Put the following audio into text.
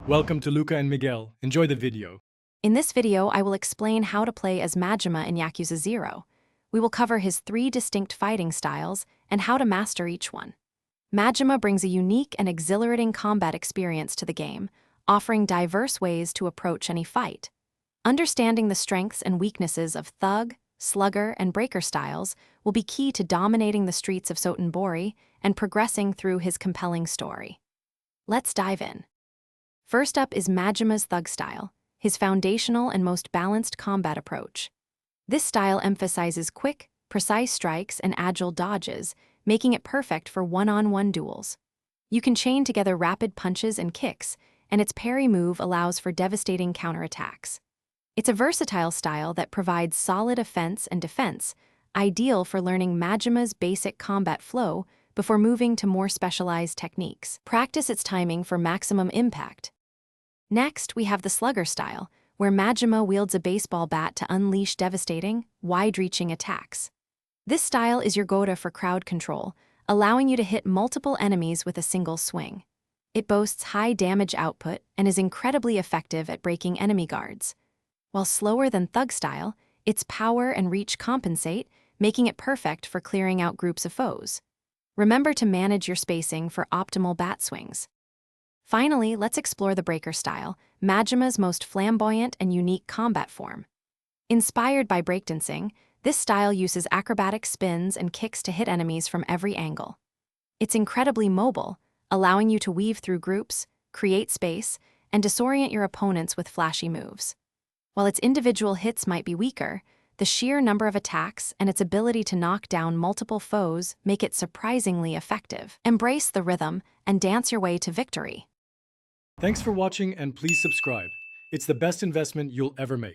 Welcome to Luca and Miguel. Enjoy the video. In this video, I will explain how to play as Majima in Yakuza 0. We will cover his 3 distinct fighting styles and how to master each one. Majima brings a unique and exhilarating combat experience to the game, offering diverse ways to approach any fight. Understanding the strengths and weaknesses of Thug, Slugger, and Breaker styles will be key to dominating the streets of Sotenbori and progressing through his compelling story. Let's dive in. First up is Majima's Thug style, his foundational and most balanced combat approach. This style emphasizes quick, precise strikes and agile dodges, making it perfect for one-on-one duels. You can chain together rapid punches and kicks, and its parry move allows for devastating counterattacks. It's a versatile style that provides solid offense and defense, ideal for learning Majima's basic combat flow before moving to more specialized techniques. Practice its timing for maximum impact. Next, we have the Slugger style, where Majima wields a baseball bat to unleash devastating, wide-reaching attacks. This style is your go-to for crowd control, allowing you to hit multiple enemies with a single swing. It boasts high damage output and is incredibly effective at breaking enemy guards. While slower than Thug style, its power and reach compensate, making it perfect for clearing out groups of foes. Remember to manage your spacing for optimal bat swings. Finally, let's explore the Breaker style, Majima's most flamboyant and unique combat form. Inspired by breakdancing, this style uses acrobatic spins and kicks to hit enemies from every angle. It's incredibly mobile, allowing you to weave through groups, create space, and disorient your opponents with flashy moves. While its individual hits might be weaker, the sheer number of attacks and its ability to knock down multiple foes make it surprisingly effective. Embrace the rhythm and dance your way to victory. Thanks for watching and please subscribe. It's the best investment you'll ever make.